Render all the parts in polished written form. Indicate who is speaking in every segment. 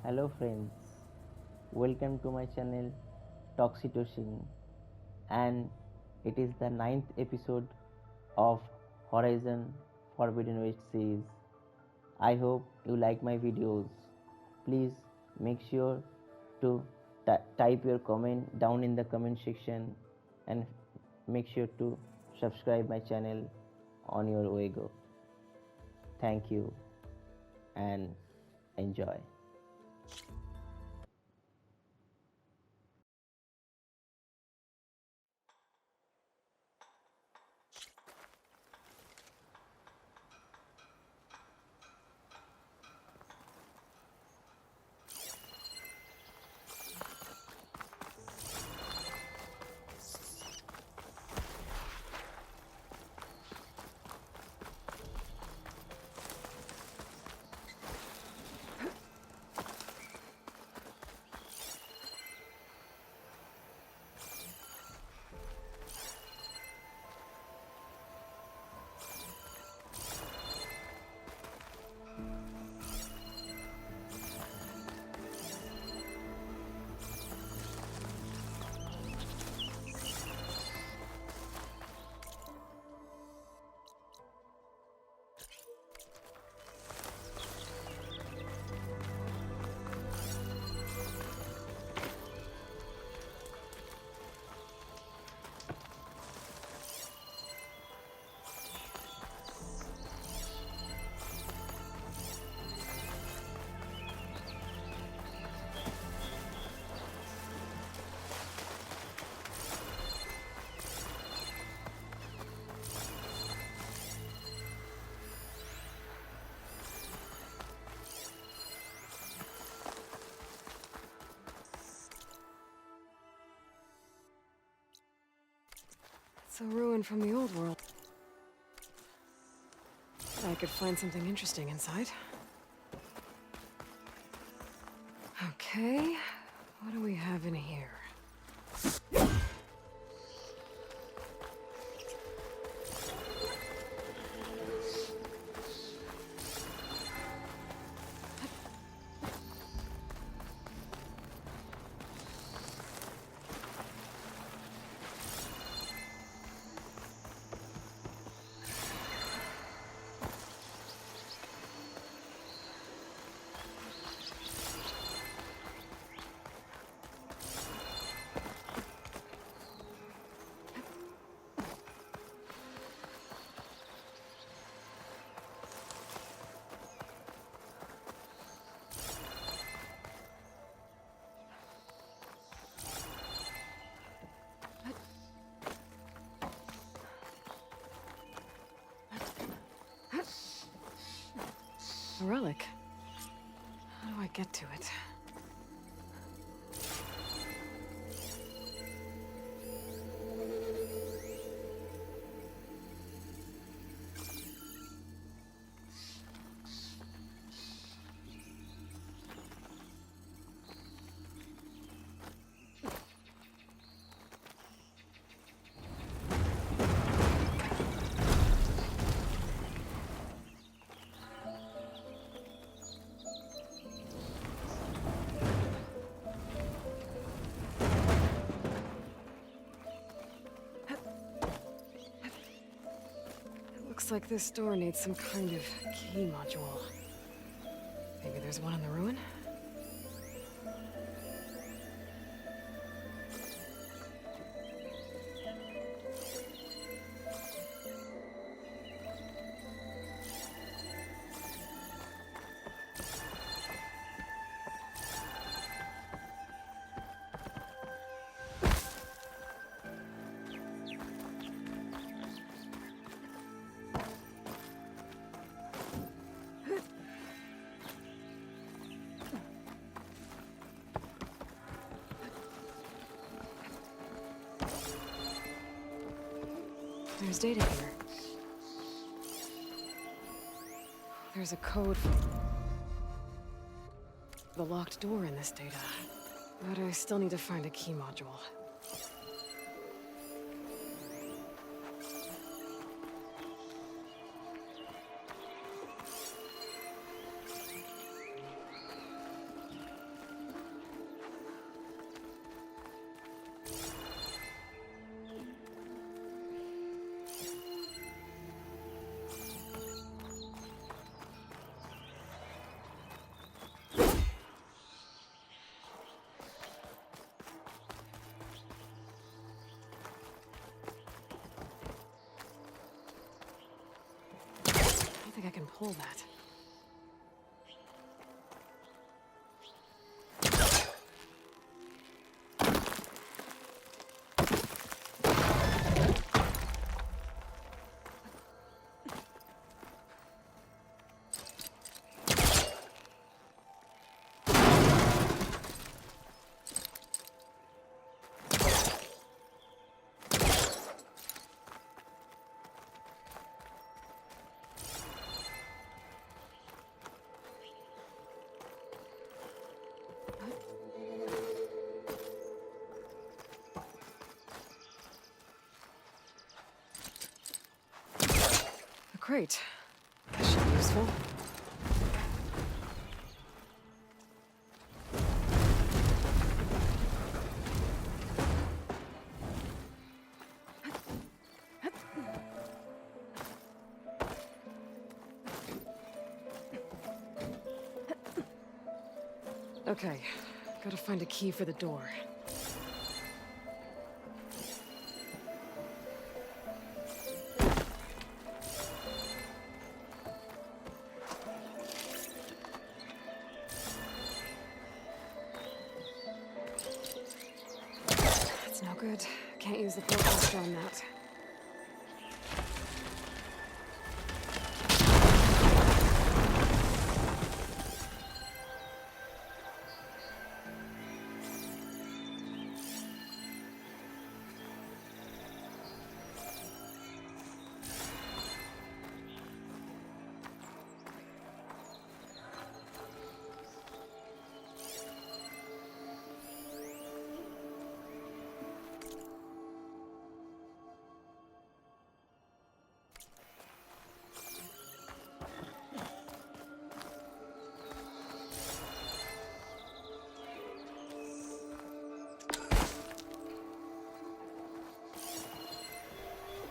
Speaker 1: Hello friends, welcome to my channel Toxytocin, and it is the ninth episode of Horizon Forbidden West series. I hope you like my videos. Please make sure to type your comment down in the comment section and make sure to subscribe my channel on your way go. Thank you and enjoy.
Speaker 2: It's a ruin from the old world. I could find something interesting inside. Okay, what do we have in here? A relic. How do I get to it? Looks like this door needs some kind of key module. Maybe there's one in the ruin? There's data here. There's a code for the locked door in this data. But I still need to find a key module. I can pull that. Great. This should be useful. Okay, gotta find a key for the door. That's no good. Can't use the force on that.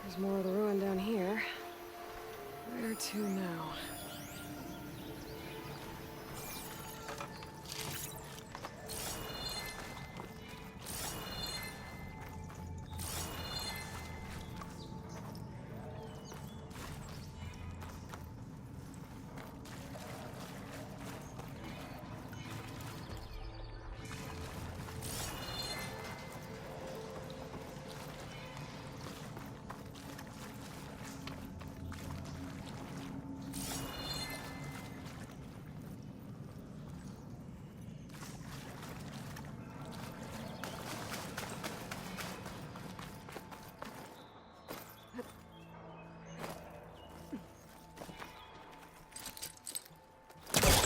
Speaker 2: There's more of the ruin down here. Where to now?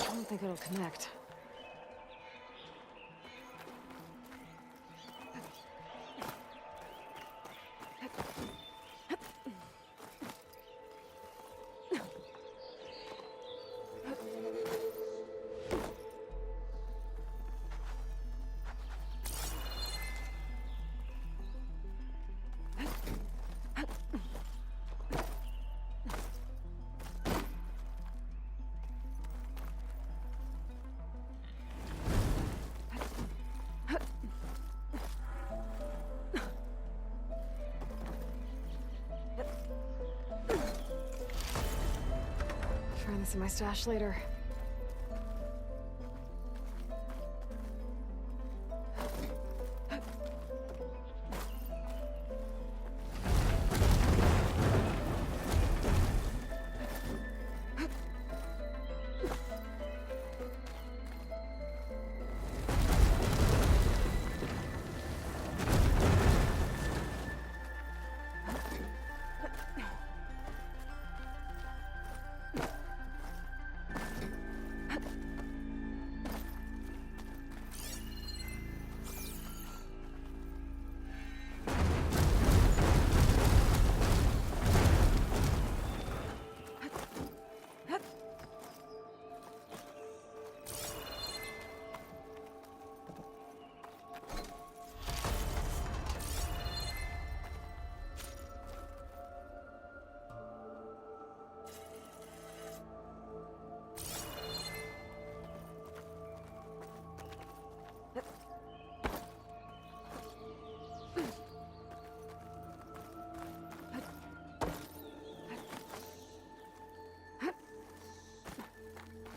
Speaker 2: I don't think it'll connect. Find this in my stash later.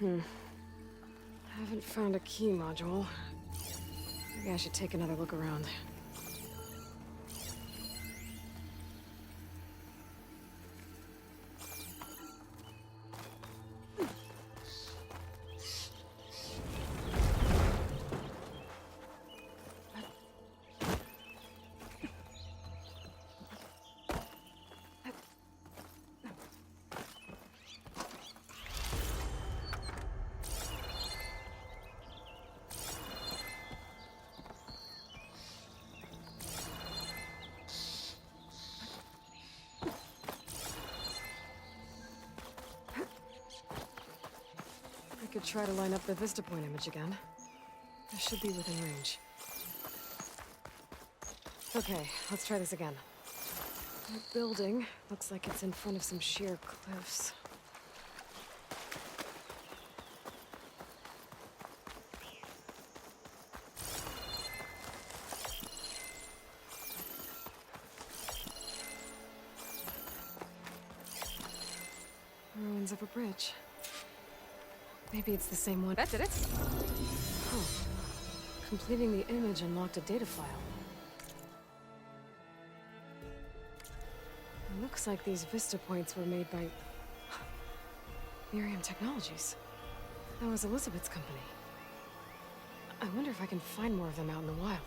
Speaker 2: Haven't found a key module. Maybe I should take another look around. I could try to line up the Vista point image again. I should be within range. Okay, let's try this again. That building looks like it's in front of some sheer cliffs. Ruins of a bridge. Maybe it's the same one. That's it. Oh. Completing the image unlocked a data file. It looks like these Vista points were made by Miriam Technologies. That was Elizabeth's company. I wonder if I can find more of them out in the wild.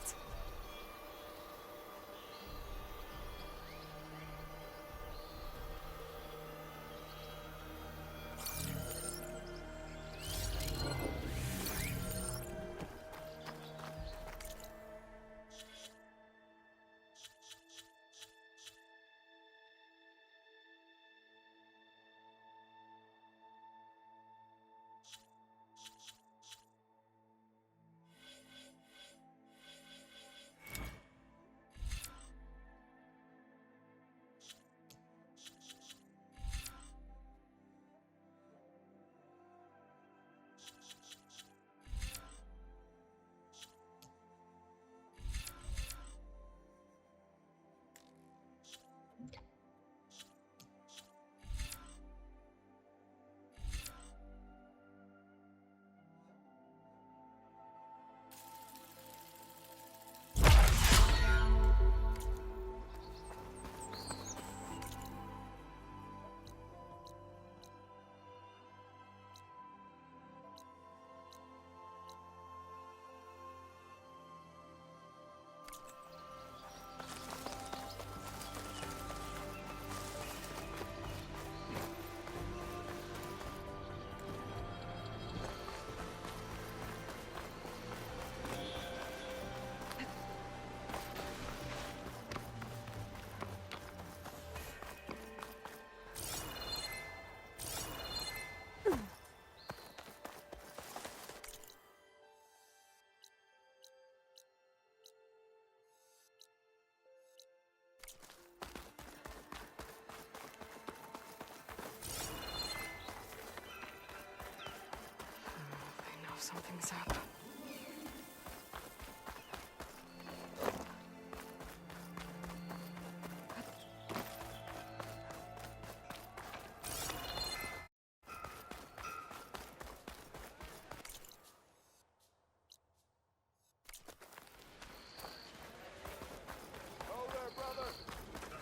Speaker 2: Something's up.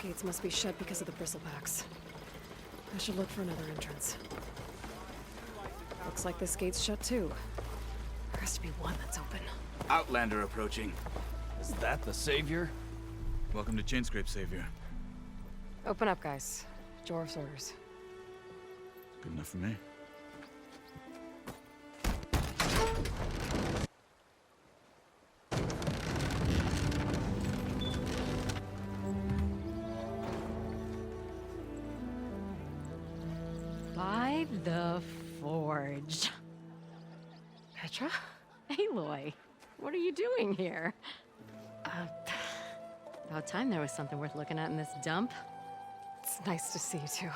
Speaker 2: Gates must be shut because of the bristlebacks. I should look for another entrance. Looks like this gate's shut too. There has to be one that's open.
Speaker 3: Outlander approaching.
Speaker 4: Is that the Savior?
Speaker 3: Welcome to Chainscrape, Savior.
Speaker 2: Open up, guys. Jor's orders.
Speaker 3: Good enough for me.
Speaker 5: By the Forge.
Speaker 2: Petra?
Speaker 5: Aloy, what are you doing here? About time there was something worth looking at in this dump.
Speaker 2: It's nice to see you too.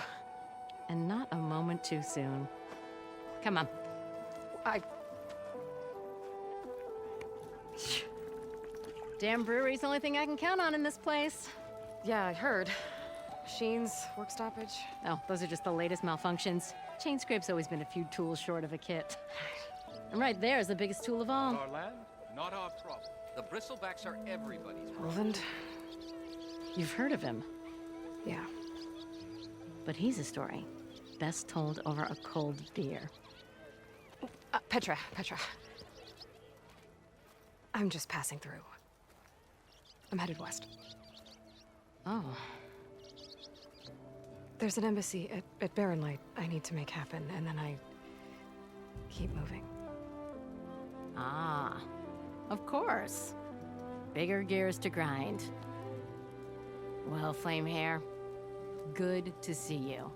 Speaker 5: And not a moment too soon. Come on. Damn brewery's the only thing I can count on in this place.
Speaker 2: Yeah, I heard. Machines, work stoppage.
Speaker 5: Oh, those are just the latest malfunctions. Chain scrape's always been a few tools short of a kit. And right there is the biggest tool of all.
Speaker 6: Our land, not our problem. The bristlebacks are everybody's problem.
Speaker 2: Roland?
Speaker 5: You've heard of him,
Speaker 2: Yeah.
Speaker 5: but he's a story best told over a cold beer.
Speaker 2: Petra. I'm just passing through. I'm headed west.
Speaker 5: Oh,
Speaker 2: There's an embassy at Barren Light I need to make happen, and then I keep moving.
Speaker 5: ah, of course. Bigger gears to grind. Well, Flamehair, good to see you.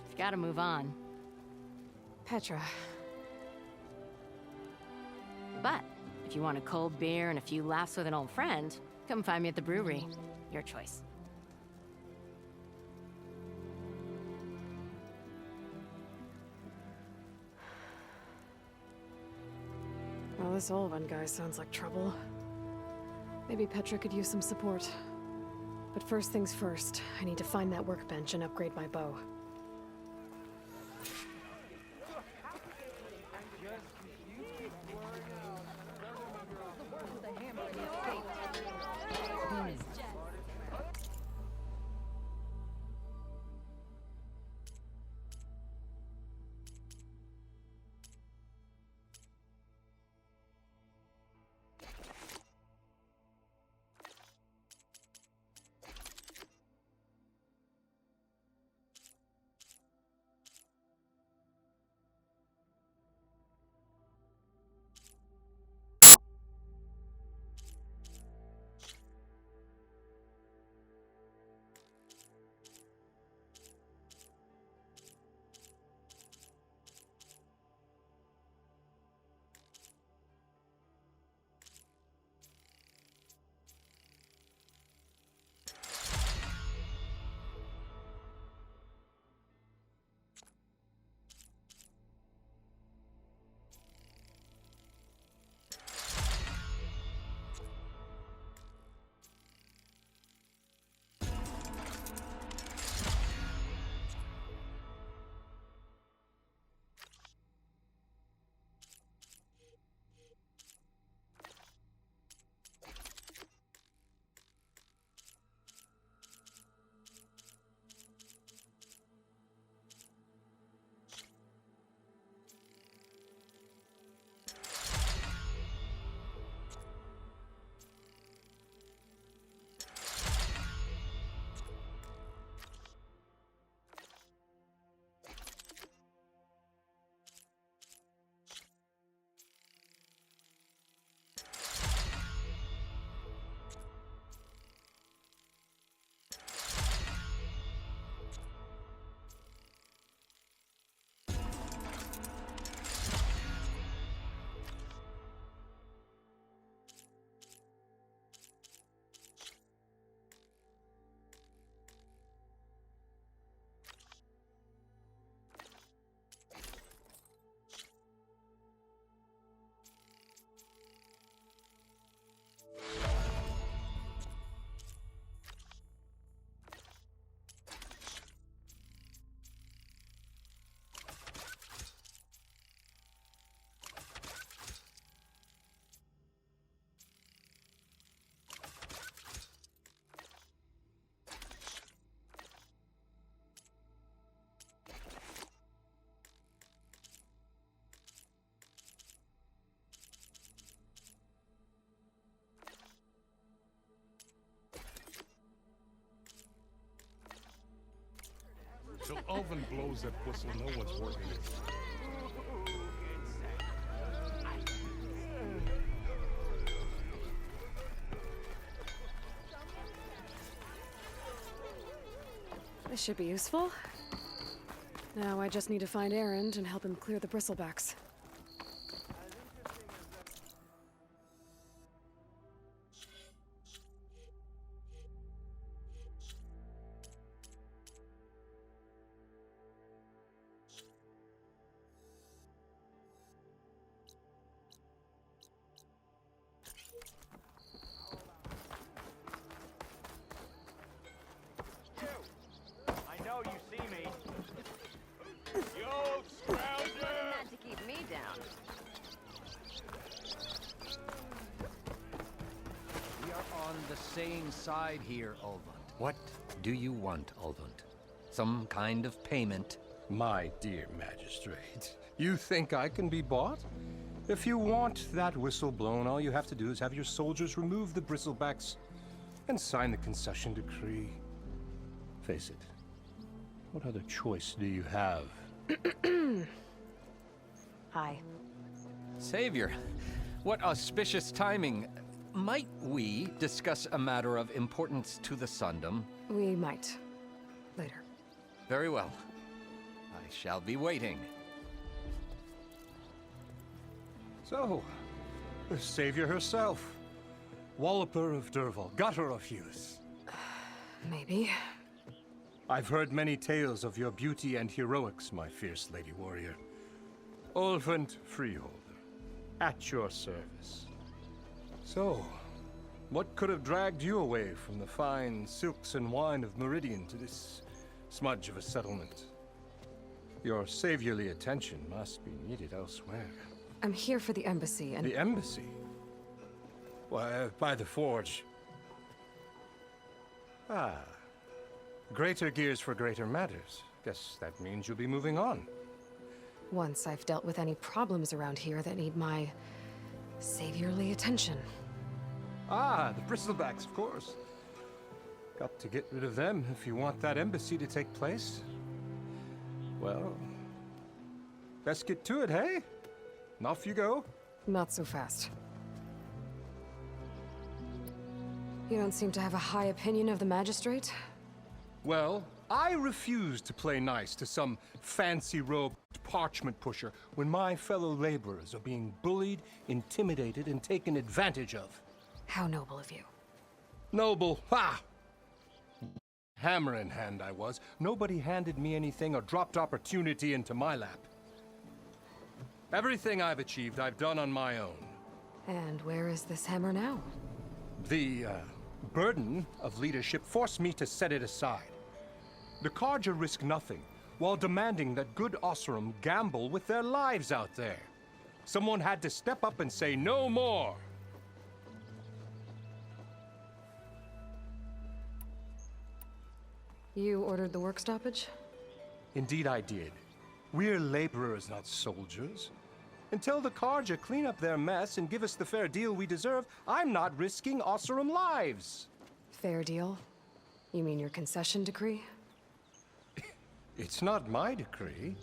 Speaker 5: You've got to move on.
Speaker 2: Petra.
Speaker 5: But if you want a cold beer and a few laughs with an old friend, come find me at the brewery. Your choice.
Speaker 2: Well, this Olvan guy sounds like trouble. Maybe Petra could use some support. But first things first, I need to find that workbench and upgrade my bow.
Speaker 7: Till Oven blows that whistle, no one's working it.
Speaker 2: This should be useful. Now I just need to find Erend and help him clear the bristlebacks.
Speaker 6: sane side here, Ulvund.
Speaker 8: What do you want, Ulvund? Some kind of payment?
Speaker 9: My dear magistrate, you think I can be bought? If you want that whistle blown, all you have to do is have your soldiers remove the bristlebacks and sign the concession decree. Face it, what other choice do you have?
Speaker 2: Hi.
Speaker 8: Savior, what auspicious timing. Might we discuss a matter of importance to the Sundom?
Speaker 2: We might. Later.
Speaker 8: Very well. I shall be waiting.
Speaker 9: So, the savior herself. Walloper of Derval, gutter of youth.
Speaker 2: Maybe.
Speaker 9: I've heard many tales of your beauty and heroics, my fierce lady warrior. Ulvund Freeholder, at your service. So, what could have dragged you away from the fine silks and wine of Meridian to this smudge of a settlement? Your saviorly attention must be needed elsewhere.
Speaker 2: I'm here for the embassy and...
Speaker 9: The embassy? Why, by the forge. Ah. Greater gears for greater matters. Guess that means you'll be moving on.
Speaker 2: Once I've dealt with any problems around here that need my saviorly attention.
Speaker 9: Ah, the bristlebacks, of course. Got to get rid of them if you want that embassy to take place. Well, best get to it, hey? And off you go.
Speaker 2: Not so fast. You don't seem to have a high opinion of the magistrate?
Speaker 9: Well, I refuse to play nice to some fancy-robed parchment pusher when my fellow laborers are being bullied, intimidated, and taken advantage of.
Speaker 2: How noble of you.
Speaker 9: Noble, ha! Hammer in hand I was. Nobody handed me anything or dropped opportunity into my lap. Everything I've achieved, I've done on my own.
Speaker 2: And where is this hammer now?
Speaker 9: The, burden of leadership forced me to set it aside. The Carja risk nothing, while demanding that good Osseram gamble with their lives out there. Someone had to step up and say no more.
Speaker 2: You ordered the work stoppage?
Speaker 9: Indeed I did. We're laborers, not soldiers. Until the Carja clean up their mess and give us the fair deal we deserve, I'm not risking Osseram lives.
Speaker 2: Fair deal? You mean your concession decree?
Speaker 9: It's not my decree.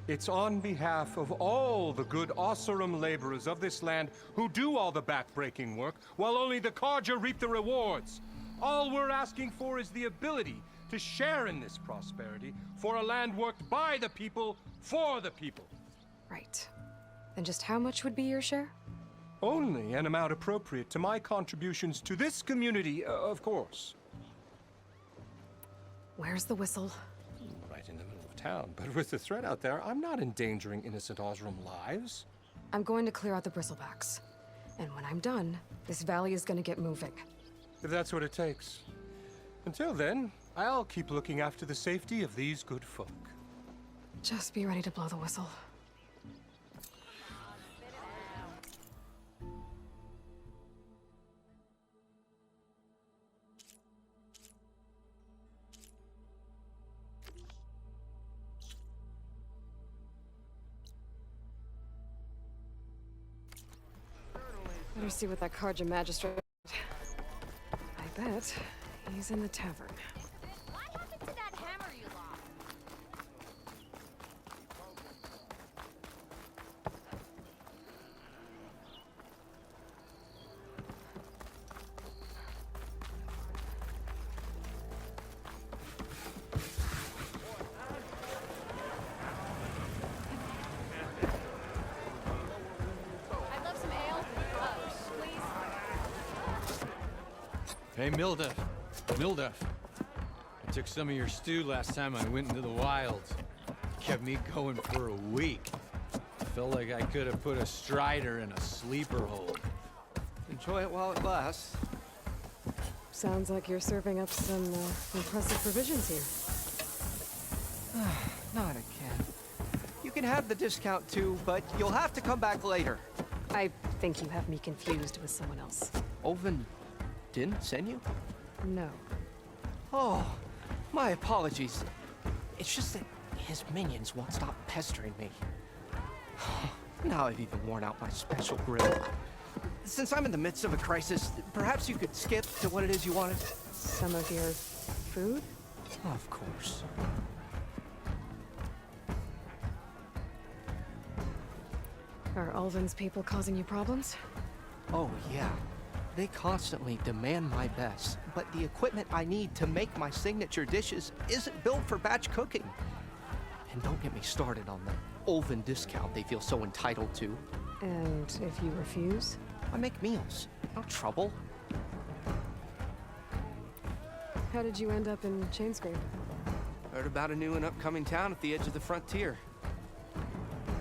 Speaker 9: It's on behalf of all the good Osseram laborers of this land who do all the back-breaking work, while only the Carja reap the rewards. All we're asking for is the ability to share in this prosperity for a land worked by the people, for the people.
Speaker 2: Right. Then just how much would be your share?
Speaker 9: Only an amount appropriate to my contributions to this community, of course.
Speaker 2: Where's the whistle?
Speaker 9: Right in the middle of town, but with the threat out there, I'm not endangering innocent Osram lives.
Speaker 2: I'm going to clear out the bristlebacks. And when I'm done, this valley is going to get moving.
Speaker 9: If that's what it takes. Until then, I'll keep looking after the safety of these good folk.
Speaker 2: Just be ready to blow the whistle. Better see what that Carja magistrate... I bet he's in the tavern.
Speaker 5: What happened to that hammer you lost? I'd love some ale. Please.
Speaker 6: Hey, Mildef. Mildef. I took some of your stew last time I went into the wilds. Kept me going for a week. Felt like I could have put a strider in a sleeper hole. Enjoy it while it lasts.
Speaker 2: Sounds like you're serving up some impressive provisions here.
Speaker 10: Not again. You can have the discount too, but you'll have to come back later.
Speaker 2: I think you have me confused with someone else.
Speaker 10: Oven didn't send you?
Speaker 2: No.
Speaker 10: Oh, my apologies. It's just that his minions won't stop pestering me. Now I've even worn out my special grill. Since I'm in the midst of a crisis, perhaps you could skip to what it is you wanted?
Speaker 2: Some of your food?
Speaker 10: Of course.
Speaker 2: Are Ulvin's people causing you problems?
Speaker 10: Oh, yeah. They constantly demand my best, but the equipment I need to make my signature dishes isn't built for batch cooking. And don't get me started on the Ulvin discount they feel so entitled to.
Speaker 2: And if you refuse?
Speaker 10: I make meals. No trouble.
Speaker 2: How did you end up in Chainscrape?
Speaker 10: Heard about a new and upcoming town at the edge of the frontier.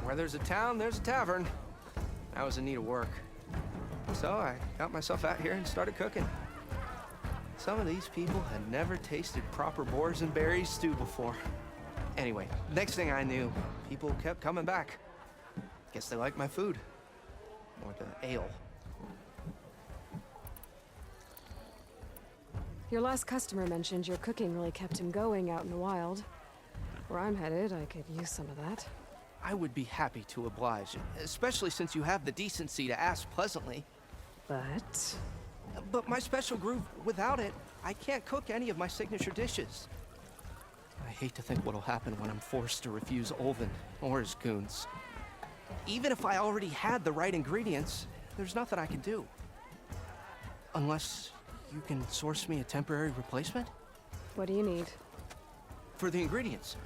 Speaker 10: Where there's a town, there's a tavern. I was in need of work. So I got myself out here and started cooking. Some of these people had never tasted proper boars and berries stew before. Anyway, next thing I knew, people kept coming back. Guess they liked my food. Or the ale.
Speaker 2: Your last customer mentioned your cooking really kept him going out in the wild. Where I'm headed, I could use some of that.
Speaker 10: I would be happy to oblige, especially since you have the decency to ask pleasantly. But my special groove, without it, I can't cook any of my signature dishes. I hate to think what'll happen when I'm forced to refuse Ulvin or his goons. Even if I already had the right ingredients, there's nothing I can do. Unless you can source me a temporary replacement?
Speaker 2: What do you need?
Speaker 10: For the ingredients,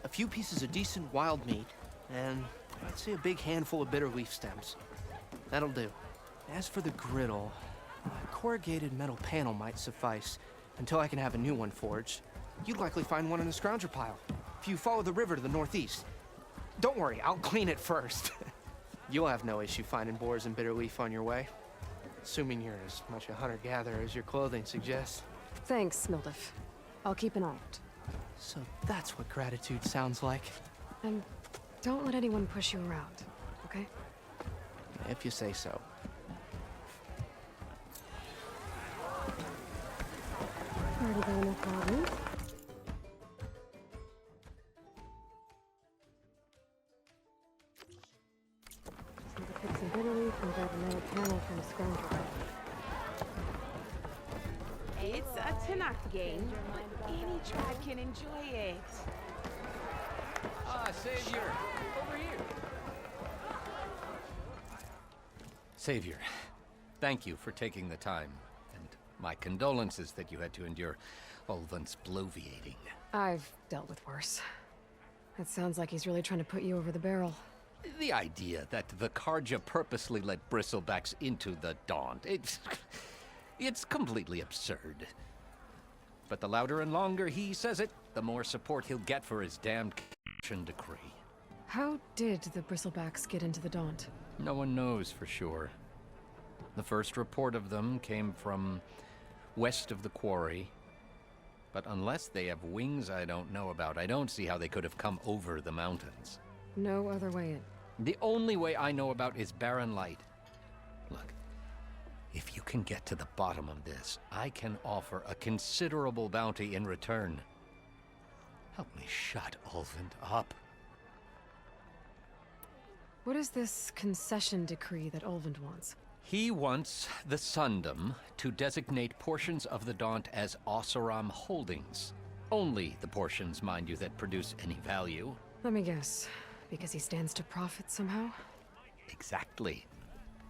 Speaker 10: a few pieces of decent wild meat, and I'd say a big handful of bitter leaf stems. That'll do. As for the griddle, a corrugated metal panel might suffice until I can have a new one forged. You'd likely find one in the scrounger pile, if you follow the river to the northeast. Don't worry, I'll clean it first. You'll have no issue finding boars and bitter leaf on your way. Assuming you're as much a hunter-gatherer as your clothing suggests.
Speaker 2: Thanks, Mildef. I'll keep an eye out.
Speaker 10: So that's what gratitude sounds like.
Speaker 2: And don't let anyone push you around, okay?
Speaker 10: If you say so.
Speaker 2: Already going to garden. So to pick some bitter leaf and grab a metal panel from the scrounger.
Speaker 11: It's a Tanakh game, but any tribe can enjoy it.
Speaker 8: Ah, Savior! Over here! Savior, thank you for taking the time, and my condolences that you had to endure Ulvin's bloviating.
Speaker 2: I've dealt with worse. It sounds like he's really trying to put you over the barrel.
Speaker 8: The idea that the Karja purposely let bristlebacks into the Daunt, it's completely absurd. But the louder and longer he says it, the more support he'll get for his damned decree.
Speaker 2: How did the bristlebacks get into the Daunt?
Speaker 8: No one knows for sure. The first report of them came from west of the quarry. But unless they have wings I don't know about, I don't see how they could have come over the mountains.
Speaker 2: No other way in.
Speaker 8: The only way I know about is barren light. Look, if you can get to the bottom of this, I can offer a considerable bounty in return. Help me shut Ulvin up.
Speaker 2: What is this concession decree that Ulvin wants?
Speaker 8: He wants the Sundom to designate portions of the Daunt as Oseram holdings. Only the portions, mind you, that produce any value.
Speaker 2: Let me guess. Because he stands to profit somehow?
Speaker 8: Exactly.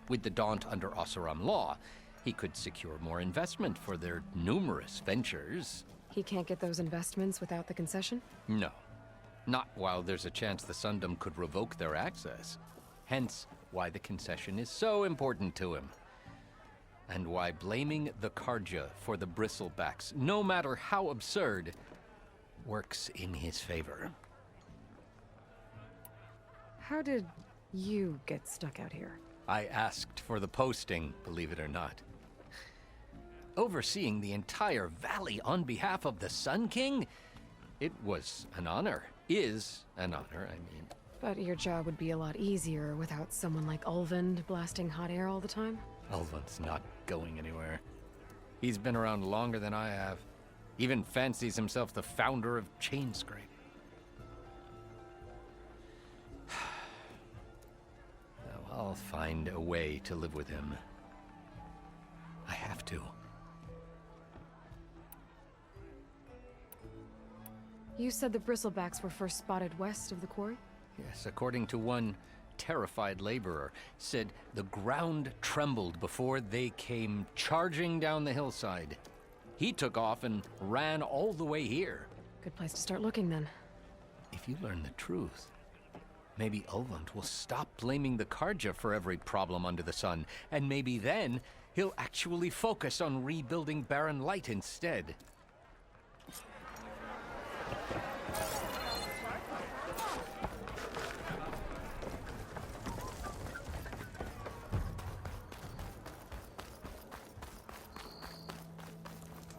Speaker 8: With the Daunt under Oseram law, he could secure more investment for their numerous ventures.
Speaker 2: He can't get those investments without the concession?
Speaker 8: No. Not while there's a chance the Sundom could revoke their access. Hence, why the concession is so important to him. And why blaming the Karja for the bristlebacks, no matter how absurd, works in his favor.
Speaker 2: How did you get stuck out here?
Speaker 8: I asked for the posting, believe it or not. Overseeing the entire valley on behalf of the Sun King? It was an honor. Is an honor, I mean.
Speaker 2: But your job would be a lot easier without someone like Ulvin blasting hot air all the time?
Speaker 8: Ulvin's not going anywhere. He's been around longer than I have. Even fancies himself the founder of Chainscrape. Now, I'll find a way to live with him. I have to.
Speaker 2: You said the bristlebacks were first spotted west of the quarry?
Speaker 8: Yes, according to one terrified laborer, said the ground trembled before they came charging down the hillside. He took off and ran all the way here.
Speaker 2: Good place to start looking, then.
Speaker 8: If you learn the truth, maybe Ulvund will stop blaming the Karja for every problem under the sun, and maybe then he'll actually focus on rebuilding Barren Light instead.